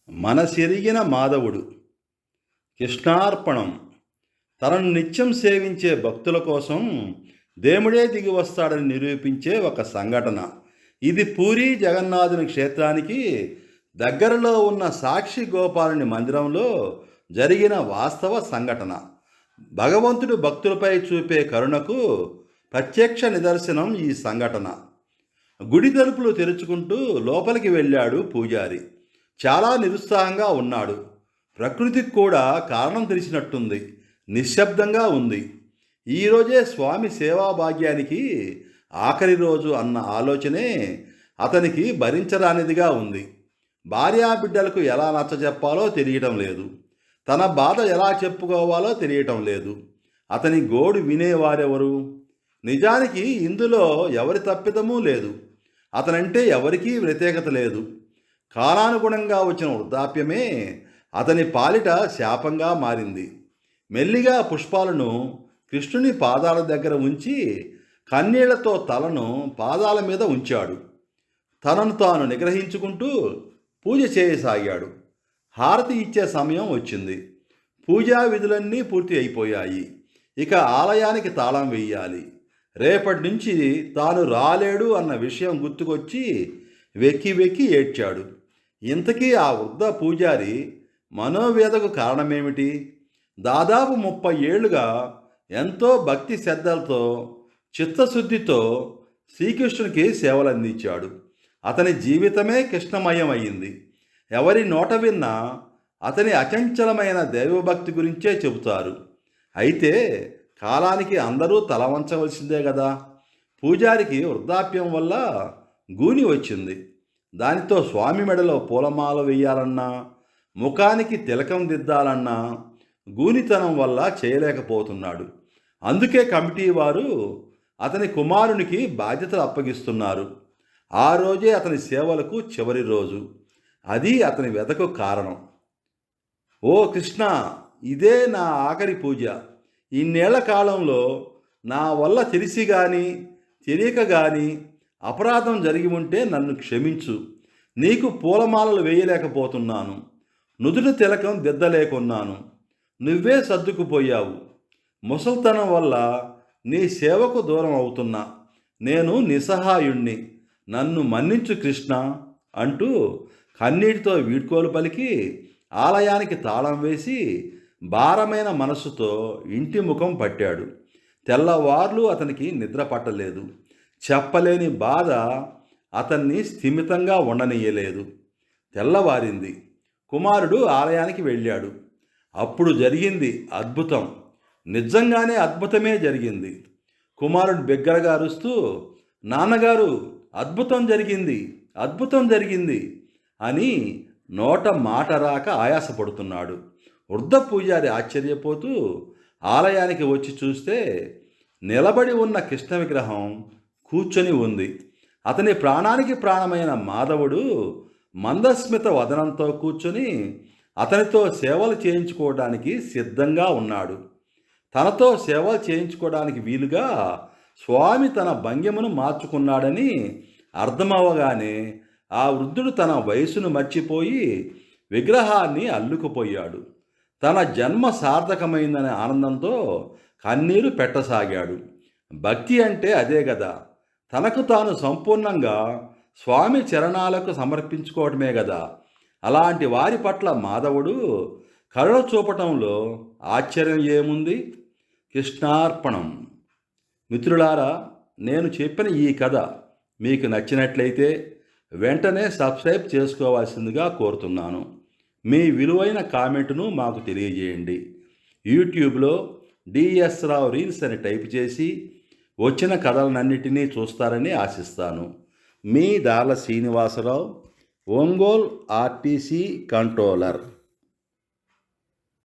మనసెరిగిన మాధవుడు కృష్ణార్పణం. తనను నిత్యం సేవించే భక్తుల కోసం దేవుడే దిగి వస్తాడని నిరూపించే ఒక సంఘటన. ఇది పూరీ జగన్నాథుని క్షేత్రానికి దగ్గరలో ఉన్న సాక్షి గోపాలుని మందిరంలో జరిగిన వాస్తవ సంఘటన. భగవంతుడు భక్తులపై చూపే కరుణకు ప్రత్యక్ష నిదర్శనం ఈ సంఘటన. గుడి తలుపులు తెరుచుకుంటూ లోపలికి వెళ్ళాడు పూజారి. చాలా నిరుత్సాహంగా ఉన్నాడు. ప్రకృతికి కూడా కారణం తెలిసినట్టుంది. నిశ్శబ్దంగా ఉంది. ఈరోజే స్వామి సేవాభాగ్యానికి ఆఖరి రోజు అన్న ఆలోచనే అతనికి భరించరానిదిగా ఉంది. భార్యాబిడ్డలకు ఎలా నచ్చజెప్పాలో తెలియటం లేదు. తన బాధ ఎలా చెప్పుకోవాలో తెలియటం లేదు. అతని గోడు వినేవారెవరు? నిజానికి ఇందులో ఎవరి తప్పిదమూ లేదు. అతనంటే ఎవరికీ వ్యతిరేకత లేదు. కాలానుగుణంగా వచ్చిన వృద్ధాప్యమే అతని పాలిట శాపంగా మారింది. మెల్లిగా పుష్పాలను కృష్ణుని పాదాల దగ్గర ఉంచి కన్నీళ్లతో తలను పాదాల మీద ఉంచాడు. తనను తాను నిగ్రహించుకుంటూ పూజ చేయసాగాడు. హారతి ఇచ్చే సమయం వచ్చింది. పూజా విధులన్నీ పూర్తి అయిపోయాయి. ఇక ఆలయానికి తాళం వేయాలి. రేపటి నుంచి తాను రాలేడు అన్న విషయం గుర్తుకొచ్చి వెక్కి వెక్కి ఏడ్చాడు. ఇంతకీ ఆ వృద్ధ పూజారి మనోవేదకు కారణమేమిటి? దాదాపు 30 ఏళ్లుగా ఎంతో భక్తి శ్రద్ధలతో చిత్తశుద్ధితో శ్రీకృష్ణునికి సేవలందించాడు. అతని జీవితమే కృష్ణమయం అయింది. ఎవరి నోట విన్నా అతని అచంచలమైన దైవభక్తి గురించే చెబుతారు. అయితే కాలానికి అందరూ తల వంచవలసిందే కదా. పూజారికి వృద్ధాప్యం వల్ల గూని వచ్చింది. దానితో స్వామి మెడలో పూలమాల వేయాలన్నా, ముఖానికి తిలకం దిద్దాలన్నా గూనితనం వల్ల చేయలేకపోతున్నాడు. అందుకే కమిటీ వారు అతని కుమారునికి బాధ్యతలు అప్పగిస్తున్నారు. ఆ రోజే అతని సేవలకు చివరి రోజు. అది అతని వ్యధకు కారణం. ఓ కృష్ణ, ఇదే నా ఆఖరి పూజ. ఇన్నేళ్ల కాలంలో నా వల్ల తెలిసి కానీ తెలియక కానీ అపరాధం జరిగి ఉంటే నన్ను క్షమించు. నీకు పూలమాలలు వేయలేకపోతున్నాను. నుదుట తిలకం దిద్దలేకున్నాను. నువ్వే సర్దుకుపోయావు. ముసల్తనం వల్ల నీ సేవకు దూరం అవుతున్నా. నేను నిస్సహాయుణ్ణి. నన్ను మన్నించు కృష్ణ అంటూ కన్నీటితో వీడ్కోలు పలికి ఆలయానికి తాళం వేసి భారమైన మనస్సుతో ఇంటి ముఖం పట్టాడు. తెల్లవార్లు అతనికి నిద్ర పట్టలేదు. చెప్పలేని బాధ అతన్ని స్థిమితంగా ఉండనీయలేదు. తెల్లవారింది. కుమారుడు ఆలయానికి వెళ్ళాడు. అప్పుడు జరిగింది అద్భుతం. నిజంగానే అద్భుతమే జరిగింది. కుమారుడు బిగ్గరగా అరుస్తూ, నాన్నగారు, అద్భుతం జరిగింది, అద్భుతం జరిగింది అని నోట మాట రాక ఆయాసపడుతున్నాడు. వృద్ధ పూజారి ఆశ్చర్యపోతూ ఆలయానికి వచ్చి చూస్తే నిలబడి ఉన్న కృష్ణ విగ్రహం కూర్చొని ఉంది. అతని ప్రాణానికి ప్రాణమైన మాధవుడు మందస్మిత వదనంతో కూర్చొని అతనితో సేవలు చేయించుకోవడానికి సిద్ధంగా ఉన్నాడు. తనతో సేవలు చేయించుకోవడానికి వీలుగా స్వామి తన భంగిమను మార్చుకున్నాడని అర్థమవగానే ఆ వృద్ధుడు తన వయసును మర్చిపోయి విగ్రహాన్ని అల్లుకుపోయాడు. తన జన్మ సార్థకమైందనే ఆనందంతో కన్నీరు పెట్టసాగాడు. భక్తి అంటే అదే కదా. తనకు తాను సంపూర్ణంగా స్వామి చరణాలకు సమర్పించుకోవటమే కదా. అలాంటి వారి పట్ల మాధవుడు కరుణ చూపటంలో ఆశ్చర్యం ఏముంది? కృష్ణార్పణం. మిత్రులారా, నేను చెప్పిన ఈ కథ మీకు నచ్చినట్లయితే వెంటనే సబ్స్క్రైబ్ చేసుకోవాల్సిందిగా కోరుతున్నాను. మీ విలువైన కామెంటును మాకు తెలియజేయండి. యూట్యూబ్లో డిఎస్ రావు రీల్స్ అని టైప్ చేసి వచ్చిన కథలన్నిటినీ చూస్తారని ఆశిస్తాను. మీ దార్ల శ్రీనివాసరావు, ఒంగోల్ ఆర్టీసీ కంట్రోలర్.